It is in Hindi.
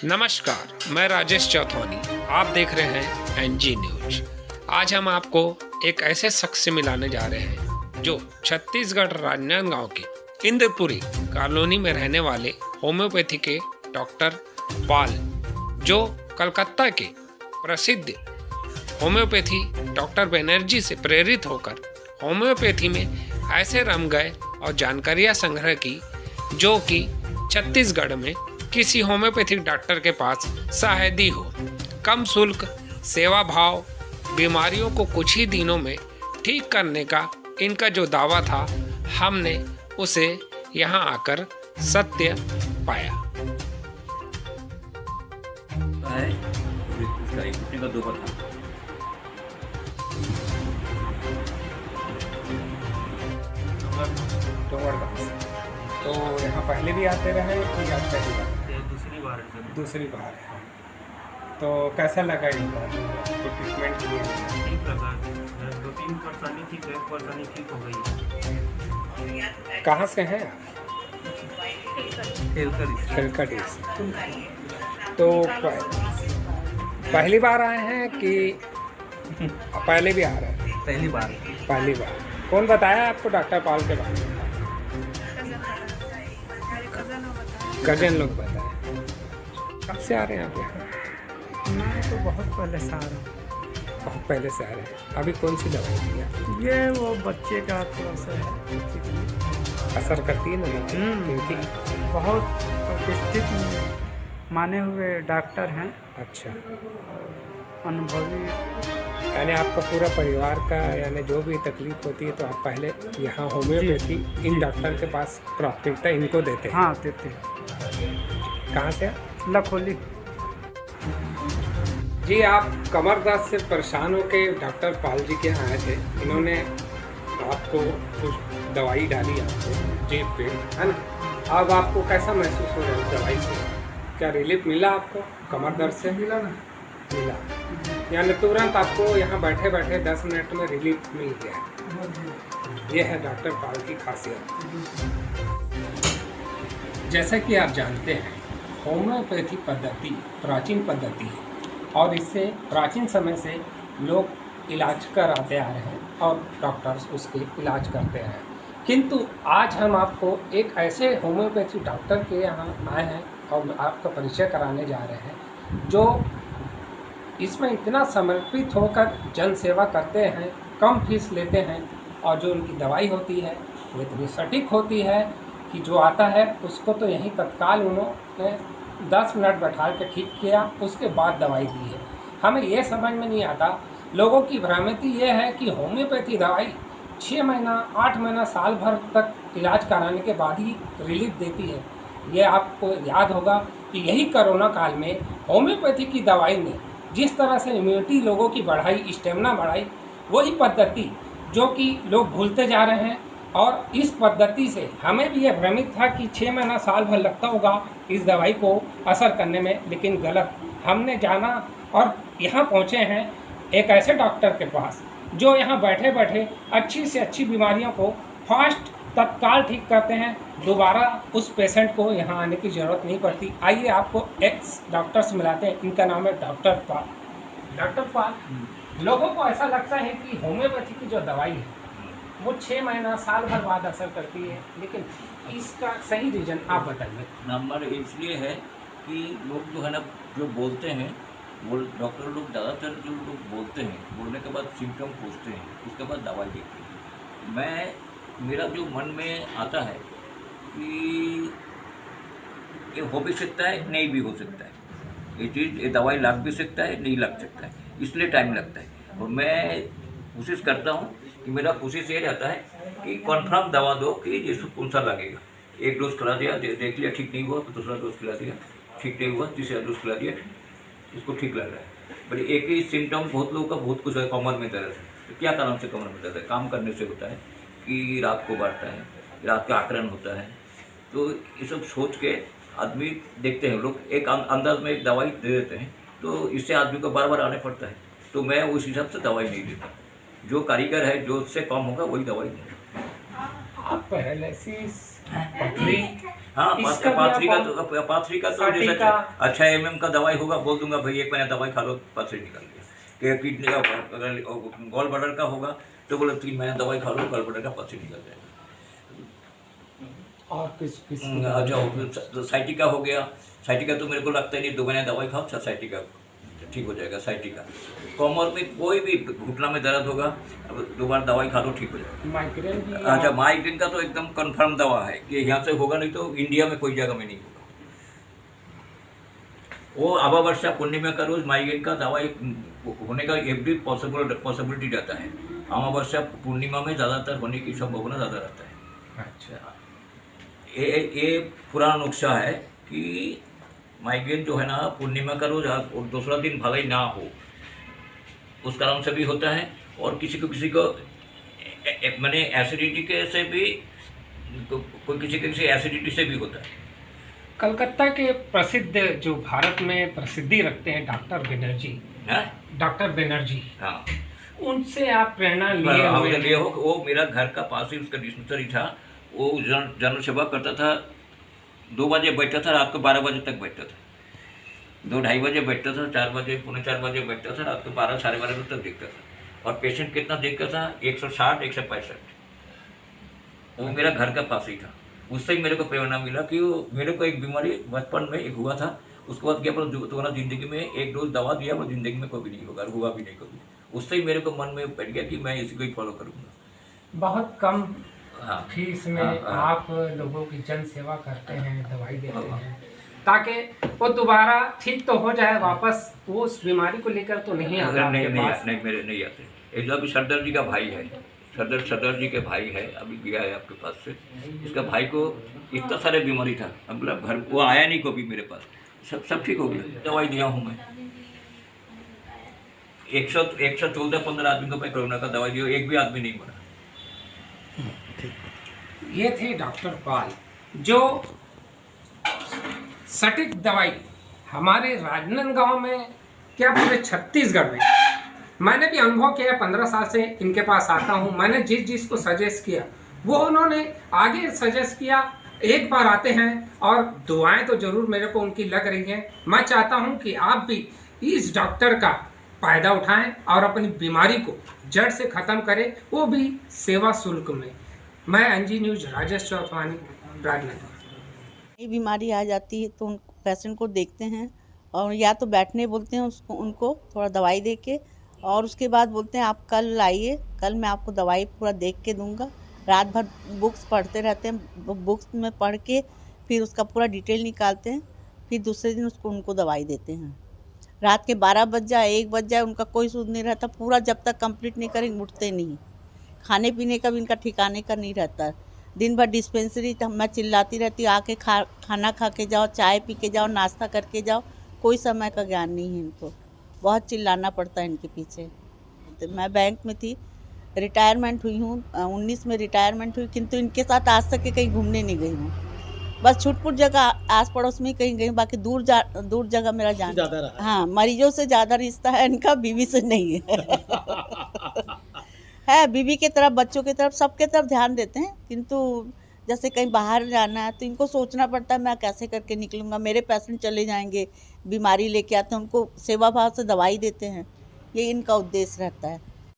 नमस्कार, मैं राजेश चौथवानी। आप देख रहे हैं एनजी न्यूज। आज हम आपको एक ऐसे शख्स से मिलाने जा रहे हैं जो छत्तीसगढ़ राजनांदगांव के इंद्रपुरी कॉलोनी में रहने वाले होम्योपैथी के डॉक्टर पाल, जो कलकत्ता के प्रसिद्ध होम्योपैथी डॉक्टर बनर्जी से प्रेरित होकर होम्योपैथी में ऐसे रम गए और जानकारियां संग्रह की जो कि छत्तीसगढ़ में किसी होम्योपैथिक डॉक्टर के पास शायद ही हो। कम शुल्क सेवा भाव, बीमारियों को कुछ ही दिनों में ठीक करने का इनका जो दावा था, हमने उसे यहाँ आकर सत्य पाया। तो यहाँ पहले भी आते रहे कि आज पहली बार? दूसरी बार है। तो कैसा लगा इनको तो ट्रीटमेंट किया? ठीक लगा। 2-3 परेशानी थी तो एक परेशानी ठीक हो गई। कहाँ से हैं आप? खेलकर से। तो पहली बार आए हैं कि पहले भी आ रहे हैं? पहली बार। कौन बताया आपको डॉक्टर पाल के बारे में? गजन लोग बताए। कब से आ रहे हैं आप यहाँ? मैं तो बहुत पहले से आ रहा हूँ। बहुत पहले से आ रहे हैं। अभी कौन सी दवाई दी है? ये वो बच्चे का थोड़ा सा है। असर करती है ना क्योंकि बहुत प्रतिष्ठित माने हुए डॉक्टर हैं, अच्छा, अनुभवी। यानी आपका पूरा परिवार का यानी जो भी तकलीफ होती है तो आप पहले यहाँ होम्योपैथी इन डॉक्टर के पास प्राथमिकता इनको देते हैं? हाँ, देते। कहाँ से? लखोली। जी, आप कमर दर्द से परेशान होकर डॉक्टर पाल जी के यहाँ आए थे। इन्होंने आपको कुछ दवाई डाली आपको जेब पे, है ना? अब आपको कैसा महसूस हो रहा है दवाई से? क्या रिलीफ मिला आपको कमर दर्द से? मिला ना। मिला, यानी तुरंत आपको यहाँ बैठे बैठे 10 मिनट में रिलीफ मिल गया। ये है डॉक्टर पाल की खासियत। जैसा कि आप जानते हैं, होम्योपैथी पद्धति प्राचीन पद्धति है और इससे प्राचीन समय से लोग इलाज कराते आ रहे हैं और डॉक्टर्स उसके इलाज करते हैं। किंतु आज हम आपको एक ऐसे होम्योपैथी डॉक्टर के यहाँ आए हैं और आपका परिचय कराने जा रहे हैं जो इसमें इतना समर्पित होकर जन सेवा करते हैं, कम फीस लेते हैं और जो उनकी दवाई होती है वो इतनी सटीक होती है कि जो आता है उसको तो यहीं तत्काल उन्होंने 10 मिनट बैठा के ठीक किया, उसके बाद दवाई दी है। हमें ये समझ में नहीं आता, लोगों की भ्रांति ये है कि होम्योपैथी दवाई 6 महीना 8 महीना साल भर तक इलाज कराने के बाद ही रिलीफ देती है। ये आपको याद होगा कि यही कोरोना काल में होम्योपैथी की दवाई ने जिस तरह से इम्यूनिटी लोगों की बढ़ाई, स्टेमिना बढ़ाई, वही पद्धति जो कि लोग भूलते जा रहे हैं। और इस पद्धति से हमें भी यह भ्रमित था कि 6 महीना साल भर लगता होगा इस दवाई को असर करने में, लेकिन गलत। हमने जाना और यहाँ पहुँचे हैं एक ऐसे डॉक्टर के पास जो यहाँ बैठे बैठे अच्छी से अच्छी बीमारियों को फास्ट तत्काल ठीक करते हैं। दोबारा उस पेशेंट को यहाँ आने की ज़रूरत नहीं पड़ती। आइए आपको एक्स डॉक्टर से मिलाते हैं। इनका नाम है डॉक्टर पाल। डॉक्टर पाल, लोगों को ऐसा लगता है कि होम्योपैथी की जो दवाई है वो 6 महीना साल भर बाद असर करती है, लेकिन इसका सही रीज़न आप बताइए। नंबर इसलिए है कि लोग जो है ना जो बोलते हैं, वो डॉक्टर लोग ज़्यादातर जो लोग बोलते हैं, बोलने के बाद सिम्टम पूछते हैं, उसके बाद दवाई देते हैं। मेरा जो मन में आता है कि ये हो भी सकता है, नहीं भी हो सकता है, ये दवाई लग भी सकता है, नहीं लग सकता है, इसलिए टाइम लगता है। और मैं कोशिश करता हूँ कि मेरा कोशिश ये रहता है कि कन्फर्म दवा दो कि जिसको कौन सा लगेगा। एक डोज खिला दिया, देख लिया ठीक नहीं हुआ तो दूसरा डोज खिला दिया, ठीक नहीं हुआ तीसरा डोज खिला दिया, इसको ठीक लग रहा है। बट एक ही सिम्टम बहुत लोगों का बहुत कुछ है। कमर में दर्द है तो क्या कारण से कमर में दर्द है? काम करने से होता है कि रात को बढ़ता है, रात का आकरण होता है। तो ये सब सोच के आदमी देखते हैं, लोग एक अंदाज में एक दवाई दे देते हैं, तो इससे आदमी को बार बार आने पड़ता है। तो मैं उस हिसाब से दवाई नहीं देता। जो कारीगर है, जो उससे कम होगा वही दवाई दें। आप पैरालिसिस पथरी हाँ, इसका भी पाथरी का आप- तो साठी जैसे का- अच्छा एमएम का दवाई होगा, बोल दूंगा भाई 1 महीना दवाई खा लो, पाथरी निकल गया। कि किडनी का अगर गॉल ब्लैडर का होगा तो बोले 3 महीना दवाई खा लो, गॉल ब्लैडर का पाथरी निकल जाएगा। और किस अच्छा, साइटिका हो गया, साइटिका तो मेरे को लगता ही नहीं 2 महीने दवाई खाओ, साइटिका ठीक हो जाएगा। साइटिका कमर में कोई भी घुटना में दर्द होगा, अब 2 बार दवाई खा लो, ठीक हो जाएगा। माइग्रेन भी अच्छा, माइग्रेन का तो एकदम कंफर्म दवा है कि यहाँ से होगा, नहीं तो इंडिया में कोई जगह में नहीं होगा। वो अमावस्या पूर्णिमा का रोज माइग्रेन का दवाई होने का एवरी पॉसिबिलिटी रहता है। अमावस्या पूर्णिमा में ज़्यादातर होने की संभावना ज़्यादा रहता है। अच्छा, ये पुराना नुस्खा है कि माइग्रेन जो है ना, पूर्णिमा का रोज और दूसरा दिन भले ही ना हो, उस कारण से भी होता है। और किसी को मैंने एसिडिटी के से भी, कोई किसी एसिडिटी से भी होता है। कलकत्ता के प्रसिद्ध जो भारत में प्रसिद्धि रखते हैं डॉक्टर बनर्जी, हाँ डॉक्टर बनर्जी, हाँ, उनसे आप प्रेरणा लिए हुए लिए हो। वो मेरा घर का पास ही उसका डिस्पेंसरी था। वो जन सेवा करता था। 2 बजे बैठता था, रात को 12 बजे तक बैठता था। 2-2:30 बजे बैठता था, 4 बजे 4:45 बजे बैठता था, रात को 12 साढ़े 12 बजे तक देखता था। और पेशेंट कितना देखता था? 160 165। वो मेरा घर का पास ही था। उससे ही मेरे को प्रेरणा मिला कि वो मेरे को एक बीमारी बचपन में एक हुआ था। उसके बाद क्या पर तो ज़िंदगी में एक डोज दवा दिया, वो ज़िंदगी में कभी नहीं होगा, हुआ भी नहीं कभी। उससे ही मेरे को मन में बैठ गया कि मैं इसी को ही फॉलो करूँगा। बहुत कम हाँ फीस में हाँ, हाँ। आप लोगों की जन सेवा करते हैं, दवाई देते हैं, ताकि वो दोबारा ठीक तो हो जाए, वापस वो उस बीमारी को लेकर तो नहीं आता आपके पास। नहीं मेरे नहीं आते। एक जो अभी सरदार जी का भाई है, सरदार जी के भाई है, अभी गया है आपके पास से। इसका भाई को इतना सारे बीमारी था, मतलब घर वो आया नहीं कभी मेरे पास, सब ठीक हो गया। दवाई दिया हूँ मैं 114-15 आदमी को मैं कोरोना का दवाई दिया, एक भी आदमी नहीं मरा। ये थे डॉक्टर पाल, जो सटीक दवाई हमारे राजनांदगांव में, क्या पूरे छत्तीसगढ़ में, मैंने भी अनुभव किया। 15 साल से इनके पास आता हूँ। मैंने जिस को सजेस्ट किया वो उन्होंने आगे सजेस्ट किया। एक बार आते हैं और दुआएं तो जरूर मेरे को उनकी लग रही हैं। मैं चाहता हूँ कि आप भी इस डॉक्टर का फायदा उठाएं और अपनी बीमारी को जड़ से ख़त्म करें, वो भी सेवा शुल्क में। मैं एनजी न्यूज राजेश चौथवानी, राजनांदगांव। ये बीमारी आ जाती है तो उन पेशेंट को देखते हैं और या तो बैठने बोलते हैं उनको थोड़ा दवाई दे के, और उसके बाद बोलते हैं आप कल आइए, कल मैं आपको दवाई पूरा देख के दूंगा। रात भर बुक्स पढ़ते रहते हैं, बुक्स में पढ़ के फिर उसका पूरा डिटेल निकालते हैं, फिर दूसरे दिन उनको दवाई देते हैं। रात के 12 बज जाए 1 बज जाए उनका कोई सूद नहीं रहता, पूरा जब तक कंप्लीट नहीं करेंगे उठते नहीं। खाने पीने का भी इनका ठिकाने का नहीं रहता। दिन भर डिस्पेंसरी मैं चिल्लाती रहती हूँ, आके खाना खा के जाओ, चाय पी के जाओ, नाश्ता करके जाओ, कोई समय का ज्ञान नहीं है इनको। बहुत चिल्लाना पड़ता है इनके पीछे। तो मैं बैंक में थी, रिटायरमेंट हुई हूँ, 19 में रिटायरमेंट हुई, किंतु इनके साथ आज तक के कहीं घूमने नहीं गई हूँ। बस छुटपुट जगह आस पड़ोस में कहीं गई, बाकी दूर जगह मेरा जान ज़्यादा रहा। हाँ, मरीजों से ज़्यादा रिश्ता है इनका, बीवी से नहीं है। बीवी की तरफ, बच्चों की तरफ, सबके तरफ ध्यान देते हैं, किंतु जैसे कहीं बाहर जाना है तो इनको सोचना पड़ता है मैं कैसे करके निकलूँगा, मेरे पेशेंट चले जाएंगे, बीमारी लेके आते हैं, उनको सेवा भाव से दवाई देते हैं, ये इनका उद्देश्य रहता है।